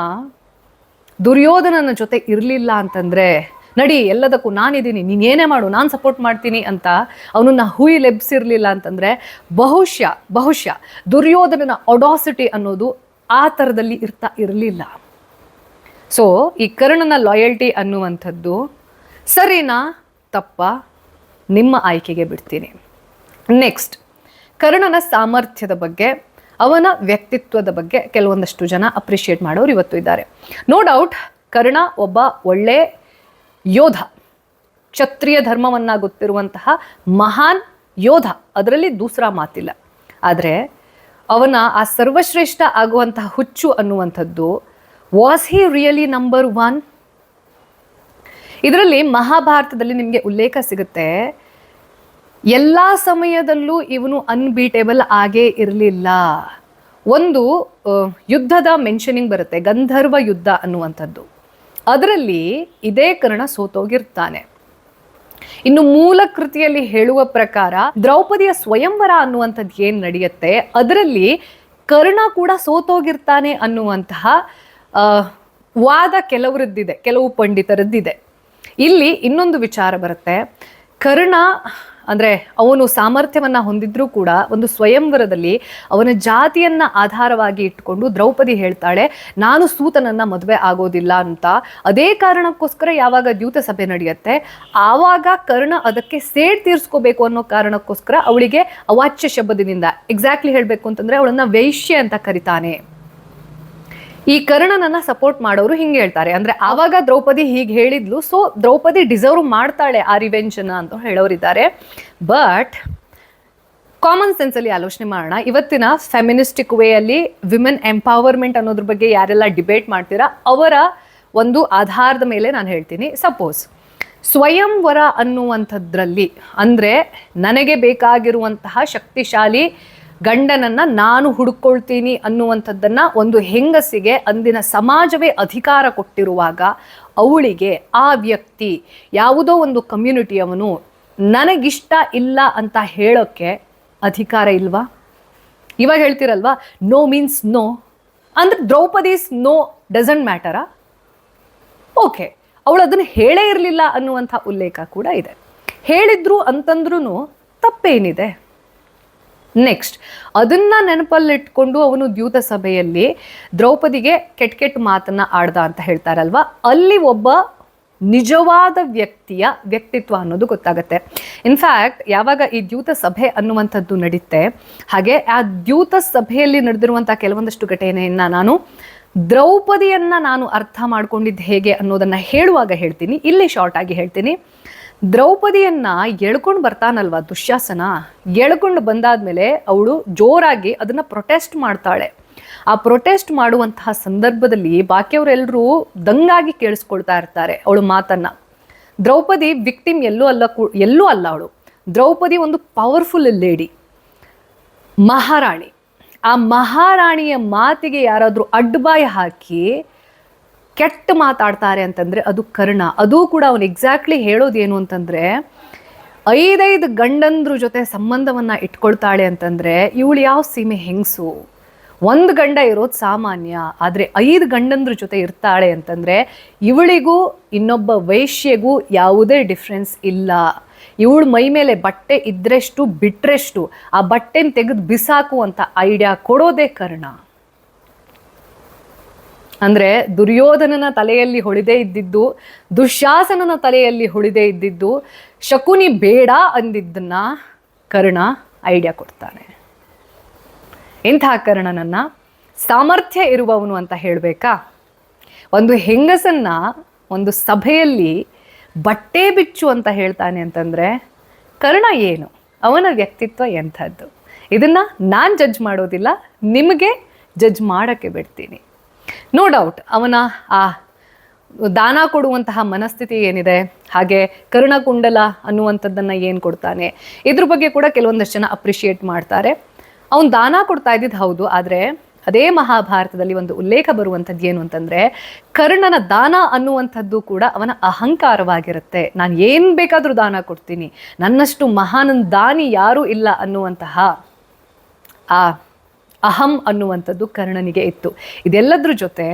ದುರ್ಯೋಧನನ ಜೊತೆ ಇರಲಿಲ್ಲ ಅಂತಂದರೆ, ನಡಿ ಎಲ್ಲದಕ್ಕೂ ನಾನಿದ್ದೀನಿ, ನೀನೇನೇ ಮಾಡು, ನಾನು ಸಪೋರ್ಟ್ ಮಾಡ್ತೀನಿ ಅಂತ ಅವನನ್ನ ಹುಯಿಲೆಬ್ಸಿರ್ಲಿಲ್ಲ ಅಂತಂದರೆ ಬಹುಶಃ ದುರ್ಯೋಧನನ ಒಡಾಸಿಟಿ ಅನ್ನೋದು ಆ ಥರದಲ್ಲಿ ಇರಲಿಲ್ಲ. ಸೊ ಈ ಕರ್ಣನ ಲಾಯಲ್ಟಿ ಅನ್ನುವಂಥದ್ದು ಸರಿನಾ ತಪ್ಪ ನಿಮ್ಮ ಆಯ್ಕೆಗೆ ಬಿಡ್ತೀನಿ. ನೆಕ್ಸ್ಟ್, ಕರ್ಣನ ಸಾಮರ್ಥ್ಯದ ಬಗ್ಗೆ, ಅವನ ವ್ಯಕ್ತಿತ್ವದ ಬಗ್ಗೆ ಕೆಲವೊಂದಷ್ಟು ಜನ ಅಪ್ರಿಷಿಯೇಟ್ ಮಾಡೋರು ಇವತ್ತು ಇದ್ದಾರೆ. ನೋ ಡೌಟ್ ಕರ್ಣ ಒಬ್ಬ ಒಳ್ಳೆ ಯೋಧ, ಕ್ಷತ್ರಿಯ ಧರ್ಮವನ್ನು ಗೊತ್ತಿರುವಂತಹ ಮಹಾನ್ ಯೋಧ, ಅದರಲ್ಲಿ ದೂಸರಾ ಮಾತಿಲ್ಲ. ಆದರೆ ಅವನ ಆ ಸರ್ವಶ್ರೇಷ್ಠ ಆಗುವಂತಹ ಹುಚ್ಚು ಅನ್ನುವಂಥದ್ದು, ವಾಸ್ ಹಿ ರಿಯಲಿ ನಂಬರ್ 1? ಇದರಲ್ಲಿ ಮಹಾಭಾರತದಲ್ಲಿ ನಿಮಗೆ ಉಲ್ಲೇಖ ಸಿಗುತ್ತೆ, ಎಲ್ಲ ಸಮಯದಲ್ಲೂ ಇವನು ಅನ್ಬೀಟೇಬಲ್ ಆಗೇ ಇರಲಿಲ್ಲ. ಒಂದು ಯುದ್ಧದ ಮೆನ್ಷನಿಂಗ್ ಬರುತ್ತೆ, ಗಂಧರ್ವ ಯುದ್ಧ ಅನ್ನುವಂಥದ್ದು. ಅದರಲ್ಲಿ ಇದೇ ಕರ್ಣ ಸೋತೋಗಿರ್ತಾನೆ. ಇನ್ನು ಮೂಲ ಕೃತಿಯಲ್ಲಿ ಹೇಳುವ ಪ್ರಕಾರ ದ್ರೌಪದಿಯ ಸ್ವಯಂವರ ಅನ್ನುವಂಥದ್ದು ಏನು ನಡೆಯುತ್ತೆ ಅದರಲ್ಲಿ ಕರ್ಣ ಕೂಡ ಸೋತೋಗಿರ್ತಾನೆ ಅನ್ನುವಂತಹ ವಾದ ಕೆಲವರದ್ದಿದೆ, ಕೆಲವು ಪಂಡಿತರದ್ದಿದೆ. ಇಲ್ಲಿ ಇನ್ನೊಂದು ವಿಚಾರ ಬರುತ್ತೆ, ಕರ್ಣ ಅಂದರೆ ಅವನು ಸಾಮರ್ಥ್ಯವನ್ನು ಹೊಂದಿದ್ರೂ ಕೂಡ ಒಂದು ಸ್ವಯಂವರದಲ್ಲಿ ಅವನ ಜಾತಿಯನ್ನು ಆಧಾರವಾಗಿ ಇಟ್ಕೊಂಡು ದ್ರೌಪದಿ ಹೇಳ್ತಾಳೆ ನಾನು ಸೂತನನ್ನು ಮದುವೆ ಆಗೋದಿಲ್ಲ ಅಂತ. ಅದೇ ಕಾರಣಕ್ಕೋಸ್ಕರ ಯಾವಾಗ ದ್ಯೂತ ಸಭೆ ನಡೆಯುತ್ತೆ ಆವಾಗ ಕರ್ಣ ಅದಕ್ಕೆ ಸೇಡ್ ತೀರಿಸ್ಕೋಬೇಕು ಅನ್ನೋ ಕಾರಣಕ್ಕೋಸ್ಕರ ಅವಳಿಗೆ ಅವಾಚ್ಯ ಶಬ್ದದಿಂದ, ಎಕ್ಸಾಕ್ಟ್ಲಿ ಹೇಳಬೇಕು ಅಂತಂದರೆ ಅವಳನ್ನು ವೈಶ್ಯ ಅಂತ ಕರಿತಾನೆ. ಈ ಕರ್ಣನನ್ನ ಸಪೋರ್ಟ್ ಮಾಡೋರು ಹಿಂಗೆ ಹೇಳ್ತಾರೆ, ಅಂದರೆ ಆವಾಗ ದ್ರೌಪದಿ ಹೀಗೆ ಹೇಳಿದ್ಲು, ಸೊ ದ್ರೌಪದಿ ಡಿಸರ್ವ್ ಮಾಡ್ತಾಳೆ ಆ ರಿವೆಂಜನ್ನ ಅಂತ ಹೇಳೋರಿದ್ದಾರೆ. ಬಟ್ ಕಾಮನ್ ಸೆನ್ಸಲ್ಲಿ ಆಲೋಚನೆ ಮಾಡೋಣ. ಇವತ್ತಿನ ಫೆಮಿನಿಸ್ಟಿಕ್ ವೇಯಲ್ಲಿ ವಿಮೆನ್ ಎಂಪವರ್ಮೆಂಟ್ ಅನ್ನೋದ್ರ ಬಗ್ಗೆ ಯಾರೆಲ್ಲ ಡಿಬೇಟ್ ಮಾಡ್ತೀರಾ ಅವರ ಒಂದು ಆಧಾರದ ಮೇಲೆ ನಾನು ಹೇಳ್ತೀನಿ. ಸಪೋಸ್ ಸ್ವಯಂವರ ಅನ್ನುವಂಥದ್ರಲ್ಲಿ ಅಂದರೆ ನನಗೆ ಬೇಕಾಗಿರುವಂತಹ ಶಕ್ತಿಶಾಲಿ ಗಂಡನನ್ನು ನಾನು ಹುಡುಕೊಳ್ತೀನಿ ಅನ್ನುವಂಥದ್ದನ್ನು ಒಂದು ಹೆಂಗಸಿಗೆ ಅಂದಿನ ಸಮಾಜವೇ ಅಧಿಕಾರ ಕೊಟ್ಟಿರುವಾಗ ಅವಳಿಗೆ ಆ ವ್ಯಕ್ತಿ ಯಾವುದೋ ಒಂದು ಕಮ್ಯುನಿಟಿಯವನು ನನಗಿಷ್ಟ ಇಲ್ಲ ಅಂತ ಹೇಳೋಕ್ಕೆ ಅಧಿಕಾರ ಇಲ್ವಾ? ಇವಾಗ ಹೇಳ್ತಿರಲ್ವಾ ನೋ ಮೀನ್ಸ್ ನೋ, ಅಂದರೆ ದ್ರೌಪದೀಸ್ ನೋ ಡಸಂಟ್ ಮ್ಯಾಟರಾ? ಓಕೆ, ಅವಳು ಅದನ್ನು ಹೇಳೇ ಇರಲಿಲ್ಲ ಅನ್ನುವಂಥ ಉಲ್ಲೇಖ ಕೂಡ ಇದೆ. ಹೇಳಿದ್ರು ಅಂತಂದ್ರೂ ತಪ್ಪೇನಿದೆ? ನೆಕ್ಸ್ಟ್, ಅದನ್ನ ನೆನಪಲ್ಲಿಟ್ಕೊಂಡು ಅವನು ದ್ಯೂತ ಸಭೆಯಲ್ಲಿ ದ್ರೌಪದಿಗೆ ಕೆಟ್ಟ ಮಾತನ್ನ ಆಡ್ದ ಅಂತ ಹೇಳ್ತಾರಲ್ವಾ, ಅಲ್ಲಿ ಒಬ್ಬ ನಿಜವಾದ ವ್ಯಕ್ತಿಯ ವ್ಯಕ್ತಿತ್ವ ಅನ್ನೋದು ಗೊತ್ತಾಗುತ್ತೆ. ಇನ್ಫ್ಯಾಕ್ಟ್ ಯಾವಾಗ ಈ ದ್ಯೂತ ಸಭೆ ಅನ್ನುವಂಥದ್ದು ನಡೀತೆ, ಹಾಗೆ ಆ ದ್ಯೂತ ಸಭೆಯಲ್ಲಿ ನಡೆದಿರುವಂಥ ಕೆಲವೊಂದಷ್ಟು ಘಟನೆಯನ್ನು ನಾನು ದ್ರೌಪದಿಯನ್ನು ನಾನು ಅರ್ಥ ಮಾಡ್ಕೊಂಡಿದ್ದು ಹೇಗೆ ಅನ್ನೋದನ್ನು ಹೇಳುವಾಗ ಹೇಳ್ತೀನಿ. ಇಲ್ಲಿ ಶಾರ್ಟ್ ಆಗಿ ಹೇಳ್ತೀನಿ. ದ್ರೌಪದಿಯನ್ನು ಎಳ್ಕೊಂಡು ಬರ್ತಾನಲ್ವ ದುಶ್ಯಾಸನ, ಎಳ್ಕೊಂಡು ಬಂದಾದ್ಮೇಲೆ ಅವಳು ಜೋರಾಗಿ ಅದನ್ನು ಪ್ರೊಟೆಸ್ಟ್ ಮಾಡ್ತಾಳೆ. ಆ ಪ್ರೊಟೆಸ್ಟ್ ಮಾಡುವಂತಹ ಸಂದರ್ಭದಲ್ಲಿ ಬಾಕಿಯವರೆಲ್ಲರೂ ದಂಗಾಗಿ ಕೇಳಿಸ್ಕೊಳ್ತಾ ಇರ್ತಾರೆ ಅವಳು ಮಾತನ್ನು. ದ್ರೌಪದಿ ವಿಕ್ಟಿಮ್ ಎಲ್ಲೂ ಅಲ್ಲ ಅವಳು. ದ್ರೌಪದಿ ಒಂದು ಪವರ್ಫುಲ್ ಲೇಡಿ, ಮಹಾರಾಣಿ. ಆ ಮಹಾರಾಣಿಯ ಮಾತಿಗೆ ಯಾರಾದರೂ ಅಡ್ಡಬಾಯಿ ಹಾಕಿ ಕೆಟ್ಟ ಮಾತಾಡ್ತಾರೆ ಅಂತಂದರೆ ಅದು ಕರ್ಣ. ಅದು ಕೂಡ ಅವನು ಎಕ್ಸಾಕ್ಟ್ಲಿ ಹೇಳೋದೇನು ಅಂತಂದರೆ, 5 ಗಂಡಂದ್ರ ಜೊತೆ ಸಂಬಂಧವನ್ನು ಇಟ್ಕೊಳ್ತಾಳೆ ಅಂತಂದರೆ ಇವಳು ಯಾವ ಸೀಮೆ ಹೆಂಗಸು? 1 ಗಂಡ ಇರೋದು ಸಾಮಾನ್ಯ, ಆದರೆ 5 ಗಂಡಂದ್ರ ಜೊತೆ ಇರ್ತಾಳೆ ಅಂತಂದರೆ ಇವಳಿಗೂ ಇನ್ನೊಬ್ಬ ವೈಶ್ಯೆಗೂ ಯಾವುದೇ ಡಿಫ್ರೆನ್ಸ್ ಇಲ್ಲ. ಇವಳು ಮೈ ಮೇಲೆ ಬಟ್ಟೆ ಇದ್ರೆಷ್ಟು ಬಿಟ್ರೆಷ್ಟು ಆ ಬಟ್ಟೆನ ತೆಗೆದು ಬಿಸಾಕುವಂಥ ಐಡಿಯಾ ಕೊಡೋದೇ ಕರ್ಣ. ಅಂದರೆ ದುರ್ಯೋಧನನ ತಲೆಯಲ್ಲಿ ಹೊಳಿದೇ ಇದ್ದಿದ್ದು, ದುಶ್ಯಾಸನನ ತಲೆಯಲ್ಲಿ ಹೊಳಿದೇ ಇದ್ದಿದ್ದು, ಶಕುನಿ ಬೇಡ ಅಂದಿದ್ದನ್ನ ಕರ್ಣ ಐಡಿಯಾ ಕೊಡ್ತಾನೆ. ಇಂಥ ಕರ್ಣನನ್ನ ಸಾಮರ್ಥ್ಯ ಇರುವವನು ಅಂತ ಹೇಳಬೇಕಾ? ಒಂದು ಹೆಂಗಸನ್ನ ಒಂದು ಸಭೆಯಲ್ಲಿ ಬಟ್ಟೆ ಬಿಚ್ಚು ಅಂತ ಹೇಳ್ತಾನೆ ಅಂತಂದರೆ ಕರ್ಣ ಏನು, ಅವನ ವ್ಯಕ್ತಿತ್ವ ಎಂಥದ್ದು? ಇದನ್ನು ನಾನು ಜಡ್ಜ್ ಮಾಡೋದಿಲ್ಲ, ನಿಮಗೆ ಜಡ್ಜ್ ಮಾಡೋಕ್ಕೆ ಬಿಡ್ತೀನಿ. ನೋ ಡೌಟ್ ಅವನ ಆ ದಾನ ಕೊಡುವಂತಹ ಮನಸ್ಥಿತಿ ಏನಿದೆ, ಹಾಗೆ ಕರ್ಣಕುಂಡಲ ಅನ್ನುವಂಥದ್ದನ್ನು ಏನು ಕೊಡ್ತಾನೆ, ಇದ್ರ ಬಗ್ಗೆ ಕೂಡ ಕೆಲವೊಂದಷ್ಟು ಜನ ಅಪ್ರಿಷಿಯೇಟ್ ಮಾಡ್ತಾರೆ. ಅವನು ದಾನ ಕೊಡ್ತಾ ಇದ್ದಿದ್ದು ಹೌದು, ಆದರೆ ಅದೇ ಮಹಾಭಾರತದಲ್ಲಿ ಒಂದು ಉಲ್ಲೇಖ ಬರುವಂಥದ್ದು ಏನು ಅಂತಂದರೆ, ಕರ್ಣನ ದಾನ ಅನ್ನುವಂಥದ್ದು ಕೂಡ ಅವನ ಅಹಂಕಾರವಾಗಿರುತ್ತೆ. ನಾನು ಏನು ಬೇಕಾದರೂ ದಾನ ಕೊಡ್ತೀನಿ, ನನ್ನಷ್ಟು ಮಹಾನ್ ದಾನಿ ಯಾರೂ ಇಲ್ಲ ಅನ್ನುವಂತಹ ಆ ಅಹಂ ಅನ್ನುವಂಥದ್ದು ಕರ್ಣನಿಗೆ ಇತ್ತು. ಇದೆಲ್ಲದ್ರ ಜೊತೆ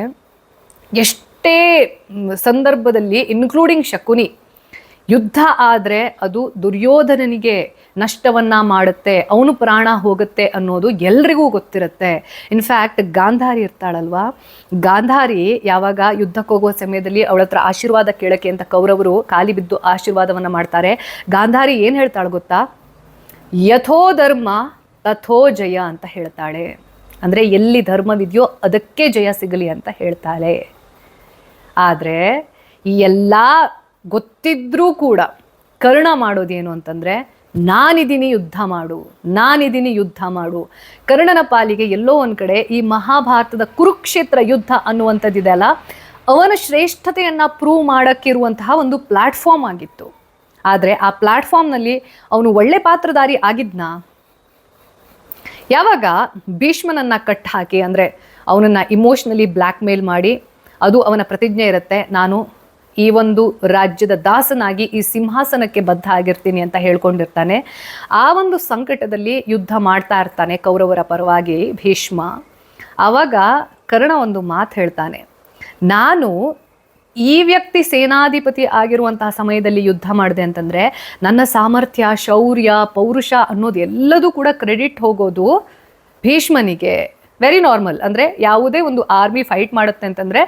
ಎಷ್ಟೇ ಸಂದರ್ಭದಲ್ಲಿ ಇನ್ಕ್ಲೂಡಿಂಗ್ ಶಕುನಿ, ಯುದ್ಧ ಆದರೆ ಅದು ದುರ್ಯೋಧನನಿಗೆ ನಷ್ಟವನ್ನು ಮಾಡುತ್ತೆ, ಅವನು ಪ್ರಾಣ ಹೋಗುತ್ತೆ ಅನ್ನೋದು ಎಲ್ರಿಗೂ ಗೊತ್ತಿರುತ್ತೆ. ಇನ್ಫ್ಯಾಕ್ಟ್ ಗಾಂಧಾರಿ ಇರ್ತಾಳಲ್ವಾ, ಗಾಂಧಾರಿ ಯಾವಾಗ ಯುದ್ಧಕ್ಕೆ ಹೋಗುವ ಸಮಯದಲ್ಲಿ ಅವಳ ಹತ್ರ ಆಶೀರ್ವಾದ ಕೇಳಕ್ಕೆ ಅಂತ ಕೌರವರು ಕಾಲಿ ಬಿದ್ದು ಆಶೀರ್ವಾದವನ್ನು ಮಾಡ್ತಾರೆ. ಗಾಂಧಾರಿ ಏನು ಹೇಳ್ತಾಳೆ ಗೊತ್ತಾ? ಯಥೋ ಧರ್ಮ ತಥೋ ಜಯ ಅಂತ ಹೇಳ್ತಾಳೆ. ಅಂದರೆ ಎಲ್ಲಿ ಧರ್ಮವಿದೆಯೋ ಅದಕ್ಕೆ ಜಯ ಸಿಗಲಿ ಅಂತ ಹೇಳ್ತಾಳೆ. ಆದರೆ ಈ ಎಲ್ಲ ಗೊತ್ತಿದ್ರೂ ಕೂಡ ಕರ್ಣ ಮಾಡೋದೇನು ಅಂತಂದರೆ, ನಾನಿದ್ದೀನಿ ಯುದ್ಧ ಮಾಡು, ನಾನಿದ್ದೀನಿ ಯುದ್ಧ ಮಾಡು. ಕರ್ಣನ ಪಾಲಿಗೆ ಎಲ್ಲೋ ಒಂದು ಕಡೆ ಈ ಮಹಾಭಾರತದ ಕುರುಕ್ಷೇತ್ರ ಯುದ್ಧ ಅನ್ನುವಂಥದ್ದಿದೆಯಲ್ಲ, ಅವನ ಶ್ರೇಷ್ಠತೆಯನ್ನು ಪ್ರೂವ್ ಮಾಡೋಕ್ಕಿರುವಂತಹ ಒಂದು ಪ್ಲ್ಯಾಟ್ಫಾರ್ಮ್ ಆಗಿತ್ತು. ಆದರೆ ಆ ಪ್ಲ್ಯಾಟ್ಫಾರ್ಮ್ನಲ್ಲಿ ಅವನು ಒಳ್ಳೆ ಪಾತ್ರಧಾರಿ ಆಗಿದ್ನಾ? ಯಾವಾಗ ಭೀಷ್ಮನನ್ನು ಕಟ್ ಹಾಕಿ, ಅಂದರೆ ಅವನನ್ನು ಇಮೋಷ್ನಲಿ ಬ್ಲ್ಯಾಕ್ ಮೇಲ್ ಮಾಡಿ, ಅದು ಅವನ ಪ್ರತಿಜ್ಞೆ ಇರುತ್ತೆ, ನಾನು ಈ ಒಂದು ರಾಜ್ಯದ ದಾಸನಾಗಿ ಈ ಸಿಂಹಾಸನಕ್ಕೆ ಬದ್ಧ ಆಗಿರ್ತೀನಿ ಅಂತ ಹೇಳ್ಕೊಂಡಿರ್ತಾನೆ. ಆ ಒಂದು ಸಂಕಟದಲ್ಲಿ ಯುದ್ಧ ಮಾಡ್ತಾ ಇರ್ತಾನೆ ಕೌರವರ ಪರವಾಗಿ ಭೀಷ್ಮ. ಆವಾಗ ಕರ್ಣ ಒಂದು ಮಾತು ಹೇಳ್ತಾನೆ, ನಾನು ಈ ವ್ಯಕ್ತಿ ಸೇನಾಧಿಪತಿ ಆಗಿರುವಂತಹ ಸಮಯದಲ್ಲಿ ಯುದ್ಧ ಮಾಡಿದೆ ಅಂತಂದರೆ ನನ್ನ ಸಾಮರ್ಥ್ಯ, ಶೌರ್ಯ, ಪೌರುಷ ಅನ್ನೋದು ಎಲ್ಲದೂ ಕೂಡ ಕ್ರೆಡಿಟ್ ಹೋಗೋದು ಭೀಷ್ಮನಿಗೆ. Very normal. ಅಂದರೆ ಯಾವುದೇ ಒಂದು ಆರ್ಮಿ ಫೈಟ್ ಮಾಡುತ್ತೆ ಅಂತಂದರೆ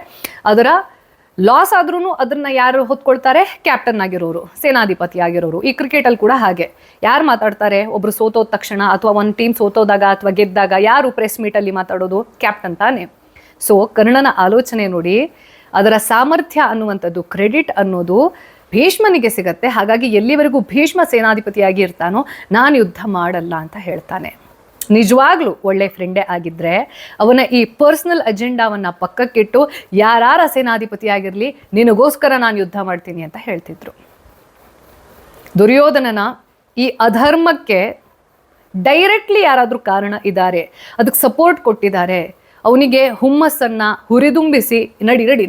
ಅದರ ಲಾಸ್ ಆದ್ರೂ ಅದನ್ನು ಯಾರು ಹೊತ್ಕೊಳ್ತಾರೆ? ಕ್ಯಾಪ್ಟನ್ ಆಗಿರೋರು, ಸೇನಾಧಿಪತಿ ಆಗಿರೋರು. ಈ ಕ್ರಿಕೆಟಲ್ಲಿ ಕೂಡ ಹಾಗೆ. ಯಾರು ಮಾತಾಡ್ತಾರೆ? ಒಬ್ಬರು ಸೋತೋದ ತಕ್ಷಣ ಅಥವಾ ಒಂದು ಟೀಮ್ ಸೋತೋದಾಗ ಅಥವಾ ಗೆದ್ದಾಗ ಯಾರು ಪ್ರೆಸ್ ಮೀಟಲ್ಲಿ ಮಾತಾಡೋದು? ಕ್ಯಾಪ್ಟನ್ ತಾನೆ. ಸೊ ಕರ್ಣನ ಆಲೋಚನೆ ನೋಡಿ, ಅದರ ಸಾಮರ್ಥ್ಯ ಅನ್ನುವಂಥದ್ದು, ಕ್ರೆಡಿಟ್ ಅನ್ನೋದು ಭೀಷ್ಮನಿಗೆ ಸಿಗತ್ತೆ. ಹಾಗಾಗಿ ಎಲ್ಲಿವರೆಗೂ ಭೀಷ್ಮ ಸೇನಾಧಿಪತಿಯಾಗಿ ಇರ್ತಾನೋ ನಾನು ಯುದ್ಧ ಮಾಡಲ್ಲ ಅಂತ ಹೇಳ್ತಾನೆ. ನಿಜವಾಗ್ಲೂ ಒಳ್ಳೆ ಫ್ರೆಂಡೇ ಆಗಿದ್ದರೆ ಅವನ ಈ ಪರ್ಸ್ನಲ್ ಅಜೆಂಡಾವನ್ನು ಪಕ್ಕಕ್ಕಿಟ್ಟು ಯಾರ ಸೇನಾಧಿಪತಿಯಾಗಿರಲಿ ನಿನಗೋಸ್ಕರ ನಾನು ಯುದ್ಧ ಮಾಡ್ತೀನಿ ಅಂತ ಹೇಳ್ತಿದ್ರು. ದುರ್ಯೋಧನನ ಈ ಅಧರ್ಮಕ್ಕೆ ಡೈರೆಕ್ಟ್ಲಿ ಯಾರಾದರೂ ಕಾರಣ ಇದ್ದಾರೆ, ಅದಕ್ಕೆ ಸಪೋರ್ಟ್ ಕೊಟ್ಟಿದ್ದಾರೆ, ಅವನಿಗೆ ಹುಮ್ಮಸ್ಸನ್ನು ಹುರಿದುಂಬಿಸಿ ನಡಿ ನಡಿ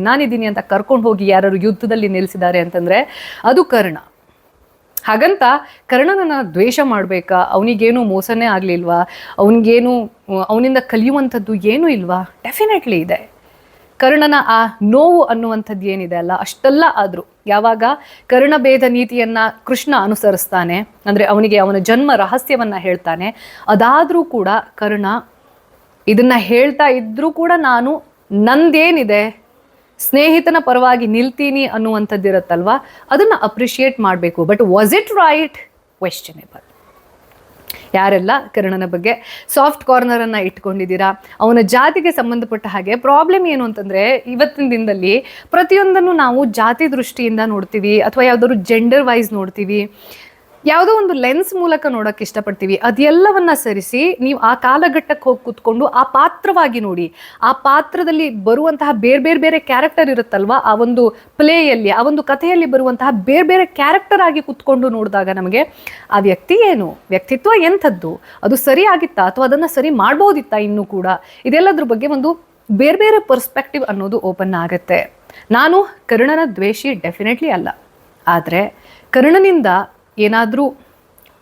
ನಾನಿದ್ದೀನಿ ಅಂತ ಕರ್ಕೊಂಡು ಹೋಗಿ ಯಾರು ಯುದ್ಧದಲ್ಲಿ ನಿಲ್ಲಿಸಿದ್ದಾರೆ ಅಂತಂದರೆ ಅದು ಕರ್ಣ. ಹಾಗಂತ ಕರ್ಣನನ್ನು ದ್ವೇಷ ಮಾಡಬೇಕಾ? ಅವನಿಗೇನು ಮೋಸನೇ ಆಗಲಿಲ್ವಾ? ಅವನಿಂದ ಕಲಿಯುವಂಥದ್ದು ಏನೂ ಇಲ್ವಾ? ಡೆಫಿನೆಟ್ಲಿ ಇದೆ. ಕರ್ಣನ ಆ ನೋವು ಅನ್ನುವಂಥದ್ದು ಏನಿದೆ ಅಲ್ಲ, ಅಷ್ಟೆಲ್ಲ ಆದರೂ ಯಾವಾಗ ಕರ್ಣಭೇದ ನೀತಿಯನ್ನು ಕೃಷ್ಣ ಅನುಸರಿಸ್ತಾನೆ, ಅಂದರೆ ಅವನಿಗೆ ಅವನ ಜನ್ಮ ರಹಸ್ಯವನ್ನು ಹೇಳ್ತಾನೆ, ಅದಾದರೂ ಕೂಡ ಕರ್ಣ ಇದನ್ನು ಹೇಳ್ತಾ ಇದ್ದರೂ ಕೂಡ ನಾನು ನಂದೇನಿದೆ ಸ್ನೇಹಿತನ ಪರವಾಗಿ ನಿಲ್ತೀನಿ ಅನ್ನುವಂಥದ್ದಿರುತ್ತಲ್ವ, ಅದನ್ನು ಅಪ್ರಿಷಿಯೇಟ್ ಮಾಡಬೇಕು. But was it right? Questionable. ಯಾರೆಲ್ಲ ಕರ್ಣನ ಬಗ್ಗೆ ಸಾಫ್ಟ್ ಕಾರ್ನರನ್ನು ಇಟ್ಕೊಂಡಿದ್ದೀರಾ, ಅವನ ಜಾತಿಗೆ ಸಂಬಂಧಪಟ್ಟ ಹಾಗೆ ಪ್ರಾಬ್ಲಮ್ ಏನು ಅಂತಂದರೆ, ಇವತ್ತಿನ ದಿನದಲ್ಲಿ ಪ್ರತಿಯೊಂದನ್ನು ನಾವು ಜಾತಿ ದೃಷ್ಟಿಯಿಂದ ನೋಡ್ತೀವಿ ಅಥವಾ ಯಾವುದಾದ್ರು ಜೆಂಡರ್ ವೈಸ್ ನೋಡ್ತೀವಿ. ಯಾವುದೋ ಒಂದು ಲೆನ್ಸ್ ಮೂಲಕ ನೋಡೋಕೆ ಇಷ್ಟಪಡ್ತೀವಿ. ಅದೆಲ್ಲವನ್ನ ಸರಿಸಿ ನೀವು ಆ ಕಾಲಘಟ್ಟಕ್ಕೆ ಹೋಗಿ ಕೂತ್ಕೊಂಡು ಆ ಪಾತ್ರವಾಗಿ ನೋಡಿ. ಆ ಪಾತ್ರದಲ್ಲಿ ಬರುವಂತಹ ಬೇರೆ ಬೇರೆ ಕ್ಯಾರೆಕ್ಟರ್ ಇರುತ್ತಲ್ವಾ, ಆ ಒಂದು ಪ್ಲೇಯಲ್ಲಿ, ಆ ಒಂದು ಕಥೆಯಲ್ಲಿ ಬರುವಂತಹ ಬೇರೆ ಕ್ಯಾರೆಕ್ಟರ್ ಆಗಿ ಕೂತ್ಕೊಂಡು ನೋಡಿದಾಗ ನಮಗೆ ಆ ವ್ಯಕ್ತಿ ಏನು, ವ್ಯಕ್ತಿತ್ವ ಎಂಥದ್ದು, ಅದು ಸರಿ ಆಗಿತ್ತಾ ಅಥವಾ ಅದನ್ನು ಸರಿ ಮಾಡ್ಬೋದಿತ್ತಾ ಇನ್ನೂ ಕೂಡ, ಇದೆಲ್ಲದ್ರ ಬಗ್ಗೆ ಒಂದು ಬೇರೆ ಪರ್ಸ್ಪೆಕ್ಟಿವ್ ಅನ್ನೋದು ಓಪನ್ ಆಗುತ್ತೆ. ನಾನು ಕರ್ಣನ ದ್ವೇಷಿ ಡೆಫಿನೆಟ್ಲಿ ಅಲ್ಲ. ಆದರೆ ಕರ್ಣನಿಂದ ಏನಾದರೂ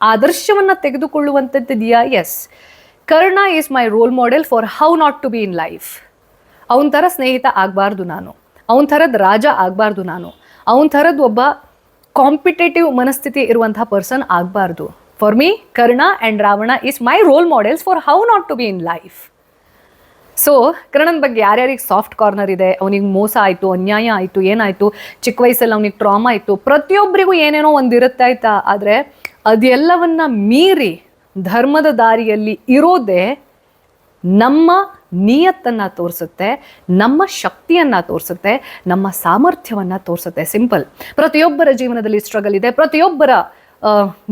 ಆದರ್ಶವನ್ನು ತೆಗೆದುಕೊಳ್ಳುವಂಥದ್ದಿದೆಯಾ? Yes, Karna is my role model for how not to be in life. ಅವನ ಥರ ಸ್ನೇಹಿತ ಆಗಬಾರ್ದು ನಾನು, ಅವನ ಥರದ ರಾಜ ಆಗಬಾರ್ದು ನಾನು, ಅವನ ಥರದ್ದು ಒಬ್ಬ ಕಾಂಪಿಟೇಟಿವ್ ಮನಸ್ಥಿತಿ ಇರುವಂತಹ ಪರ್ಸನ್ ಆಗಬಾರ್ದು. For me Karna and Ravana is my role models for how not to be in life. So ಕರ್ಣನ ಬಗ್ಗೆ ಯಾರ್ಯಾರಿಗೆ ಸಾಫ್ಟ್ ಕಾರ್ನರ್ ಇದೆ, ಅವನಿಗೆ ಮೋಸ ಆಯಿತು, ಅನ್ಯಾಯ ಆಯಿತು, ಏನಾಯಿತು, ಚಿಕ್ಕ ವಯಸ್ಸಲ್ಲಿ ಅವನಿಗೆ ಟ್ರಾಮಾ ಆಯಿತು, ಪ್ರತಿಯೊಬ್ಬರಿಗೂ ಏನೇನೋ ಒಂದು ಇರುತ್ತೆ ಆಯ್ತಾ. ಆದರೆ ಅದೆಲ್ಲವನ್ನ ಮೀರಿ ಧರ್ಮದ ದಾರಿಯಲ್ಲಿ ಇರೋದೇ ನಮ್ಮ ನಿಯತ್ತನ್ನು ತೋರಿಸುತ್ತೆ, ನಮ್ಮ ಶಕ್ತಿಯನ್ನು ತೋರಿಸುತ್ತೆ, ನಮ್ಮ ಸಾಮರ್ಥ್ಯವನ್ನು ತೋರಿಸುತ್ತೆ. ಸಿಂಪಲ್. ಪ್ರತಿಯೊಬ್ಬರ ಜೀವನದಲ್ಲಿ ಸ್ಟ್ರಗಲ್ ಇದೆ, ಪ್ರತಿಯೊಬ್ಬರ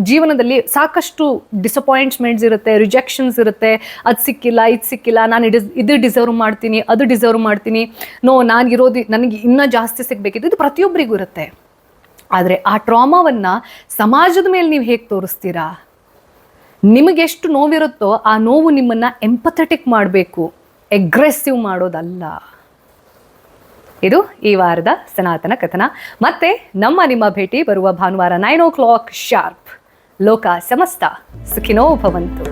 ಜೀವನದಲ್ಲಿ ಸಾಕಷ್ಟು ಡಿಸಪಾಯಿಂಟ್ಮೆಂಟ್ಸ್ ಇರುತ್ತೆ, ರಿಜೆಕ್ಷನ್ಸ್ ಇರುತ್ತೆ. ಅದು ಸಿಕ್ಕಿಲ್ಲ, ಇದು ಸಿಕ್ಕಿಲ್ಲ, ನಾನು ಇದು ಡಿಸರ್ವ್ ಮಾಡ್ತೀನಿ, ಅದು ಡಿಸರ್ವ್ ಮಾಡ್ತೀನಿ, ನನಗೆ ಇನ್ನೂ ಜಾಸ್ತಿ ಸಿಗಬೇಕಿತ್ತು, ಇದು ಪ್ರತಿಯೊಬ್ಬರಿಗೂ ಇರುತ್ತೆ. ಆದರೆ ಆ ಟ್ರಾಮಾವನ್ನು ಸಮಾಜದ ಮೇಲೆ ನೀವು ಹೇಗೆ ತೋರಿಸ್ತೀರಾ? ನಿಮಗೆಷ್ಟು ನೋವಿರುತ್ತೋ ಆ ನೋವು ನಿಮ್ಮನ್ನು ಎಂಪಥೆಟಿಕ್ ಮಾಡಬೇಕು, ಎಗ್ರೆಸಿವ್ ಮಾಡೋದಲ್ಲ. ಇದು ಈ ವಾರದ ಸನಾತನ ಕಥನ. ಮತ್ತೆ ನಿಮ್ಮ ಭೇಟಿ ಬರುವ ಭಾನುವಾರ 9 o'clock ಶಾರ್ಪ್. ಲೋಕ ಸಮಸ್ತ ಸುಖಿನೋ ಭವಂತು.